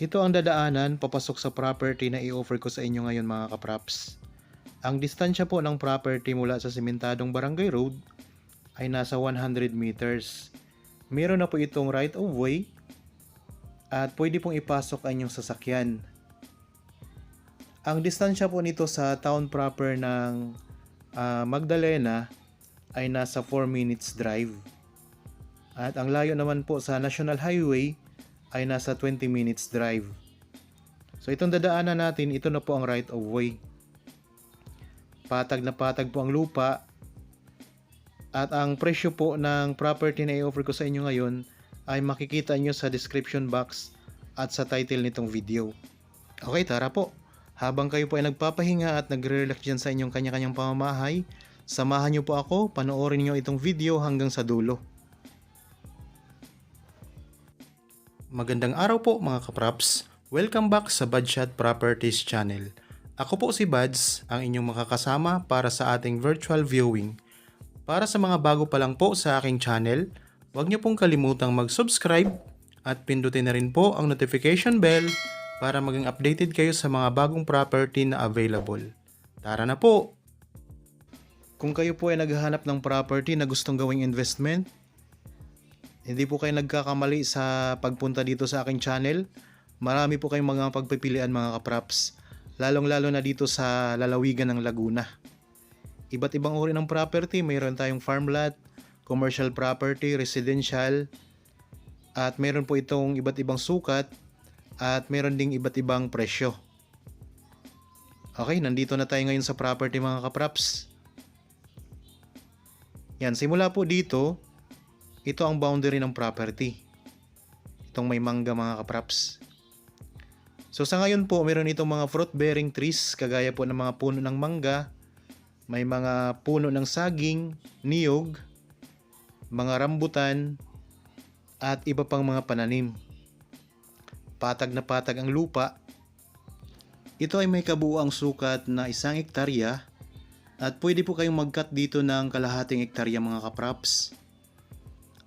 Ito ang dadaanan papasok sa property na i-offer ko sa inyo ngayon mga kapraps. Ang distansya po ng property mula sa simentadong barangay road ay nasa 100 meters. Meron na po itong right of way at pwede pong ipasok ang inyong sasakyan. Ang distansya po nito sa town proper ng Magdalena ay nasa 4 minutes drive. At ang layo naman po sa National Highway ay nasa 20 minutes drive. So itong dadaanan natin, ito na po ang right of way. Patag na patag po ang lupa. At ang presyo po ng property na i-offer ko sa inyo ngayon ay makikita nyo sa description box at sa title nitong video. Okay, tara po. Habang kayo po ay nagpapahinga at nagre-relax dyan sa inyong kanya-kanyang pamamahay, samahan nyo po ako, panoorin nyo itong video hanggang sa dulo. Magandang araw po mga kapraps. Welcome back sa Budshot Properties channel. Ako po si Buds, ang inyong makakasama para sa ating virtual viewing. Para sa mga bago pa lang po sa aking channel, huwag niyo pong kalimutang mag-subscribe at pindutin na rin po ang notification bell para maging updated kayo sa mga bagong property na available. Tara na po! Kung kayo po ay naghahanap ng property na gustong gawing investment, hindi po kayo nagkakamali sa pagpunta dito sa aking channel. Marami po kayong mga pagpipilian mga kapraps, lalong-lalo na dito sa lalawigan ng Laguna. Iba't ibang uri ng property, mayroon tayong farmland, commercial property, residential, at meron po itong iba't ibang sukat, at meron ding iba't ibang presyo. Okay, nandito na tayo ngayon sa property mga kapraps. Yan, simula po dito, ito ang boundary ng property. Itong may mangga mga kapraps. So sa ngayon po, meron itong mga fruit bearing trees, kagaya po ng mga puno ng mangga, may mga puno ng saging, niyog, mga rambutan, at iba pang mga pananim. Patag na patag ang lupa. Ito ay may kabuuang sukat na 1 hektarya at pwede po kayong mag-cut dito ng kalahating hektarya mga kapraps.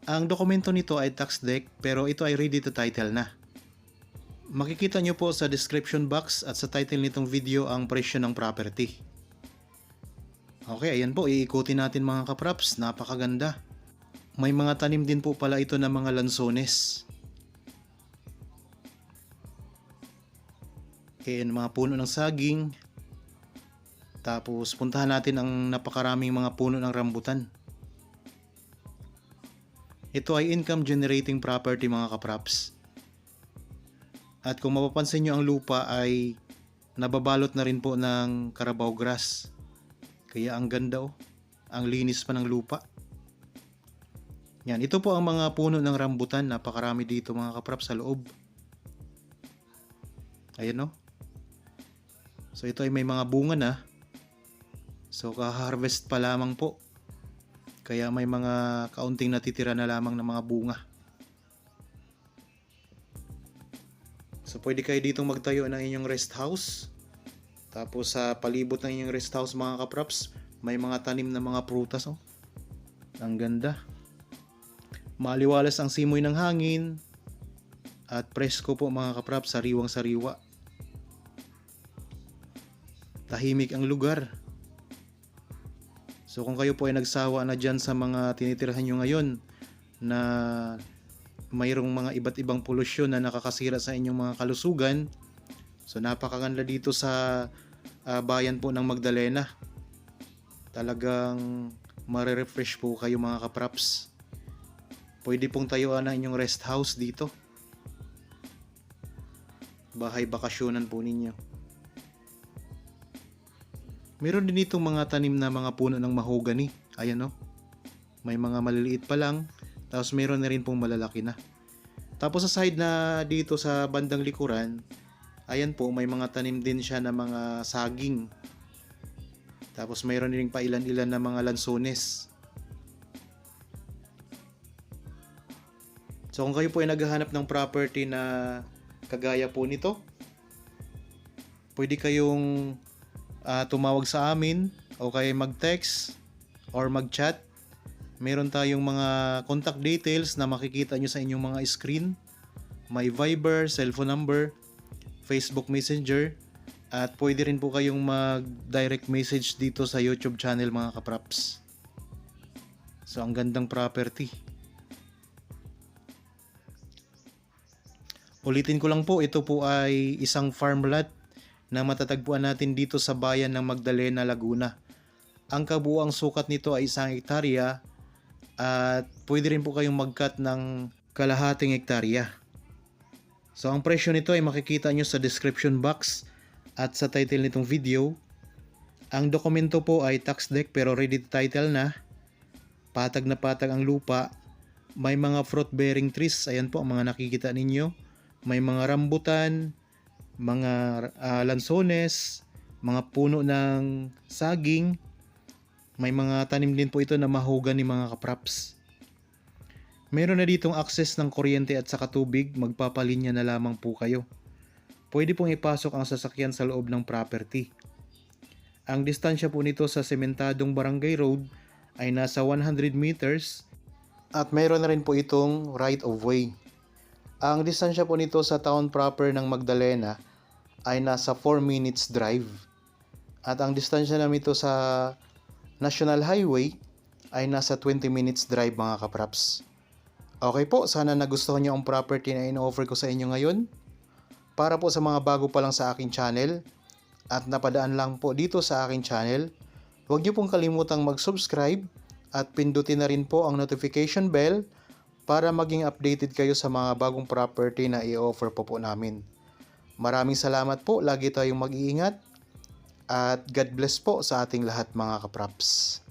Ang dokumento nito ay tax deed pero ito ay ready to title na. Makikita nyo po sa description box at sa title nitong video ang presyo ng property. Okay, ayan po, iikutin natin mga kapraps, napakaganda. May mga tanim din po pala ito ng mga lansones. Okay, mga puno ng saging. Tapos puntahan natin ang napakaraming mga puno ng rambutan. Ito ay income generating property mga kapraps. At kung mapapansin nyo ang lupa ay nababalot na rin po ng carabao grass. Kaya ang ganda ang linis pa ng lupa. Yan, ito po ang mga puno ng rambutan, napakarami dito mga kapraps sa loob. Ayan So ito ay may mga bunga na. So ka-harvest pa lamang po. Kaya may mga kaunting natitira na lamang ng mga bunga. So pwede kayo dito magtayo ng inyong rest house. Tapos sa palibot ng inyong rest house mga kapraps, may mga tanim na mga prutas. Ang ganda. Maliwalas ang simoy ng hangin. At presko po mga kapraps, sariwang sariwa. Tahimik ang lugar. So kung kayo po ay nagsawa na dyan sa mga tinitirhan nyo ngayon na mayroong mga iba't ibang polusyon na nakakasira sa inyong mga kalusugan, so napakaganda dito sa bayan po ng Magdalena. Talagang marerefresh po kayo mga kapraps. Pwede pong tayuan na inyong rest house dito. Bahay bakasyonan po ninyo. Meron din itong mga tanim na mga puno ng mahogany. Ayan May mga maliliit pa lang. Tapos meron na rin pong malalaki na. Tapos sa side na dito sa bandang likuran, ayan po, may mga tanim din siya na mga saging. Tapos mayroon din pa ilan-ilan na mga lansones. So kung kayo po ay naghahanap ng property na kagaya po nito, pwede kayong tumawag sa amin o kaya mag-text or mag-chat. Meron tayong mga contact details na makikita nyo sa inyong mga screen. may Viber, cellphone number, Facebook Messenger, at pwede rin po kayong mag-direct message dito sa YouTube channel mga kapraps. So ang gandang property. Ulitin ko lang po, ito po ay isang farm lot na matatagpuan natin dito sa bayan ng Magdalena, Laguna. Ang kabuuang sukat nito ay 1 hektarya at pwede rin po kayong mag-cut ng kalahating hektarya. So ang presyo nito ay makikita nyo sa description box at sa title nitong video. Ang dokumento po ay tax deed pero ready to title na. Patag na patag ang lupa. May mga fruit bearing trees, ayan po ang mga nakikita ninyo. May mga rambutan, mga lansones, mga puno ng saging. May mga tanim din po ito na mahogany mga kapraps. Meron na ditong access ng kuryente at saka tubig, magpapalinya na lamang po kayo. Pwede pong ipasok ang sasakyan sa loob ng property. Ang distansya po nito sa sementadong barangay road ay nasa 100 meters at meron na rin po itong right of way. Ang distansya po nito sa town proper ng Magdalena ay nasa 4 minutes drive. At ang distansya naman ito sa National Highway ay nasa 20 minutes drive mga kapraps. Okay po, sana nagustuhan nyo ang property na in-offer ko sa inyo ngayon. Para po sa mga bago pa lang sa aking channel at napadaan lang po dito sa aking channel, huwag nyo pong kalimutang mag-subscribe at pindutin na rin po ang notification bell para maging updated kayo sa mga bagong property na i-offer po namin. Maraming salamat po, lagi tayong mag-iingat at God bless po sa ating lahat mga kapraps.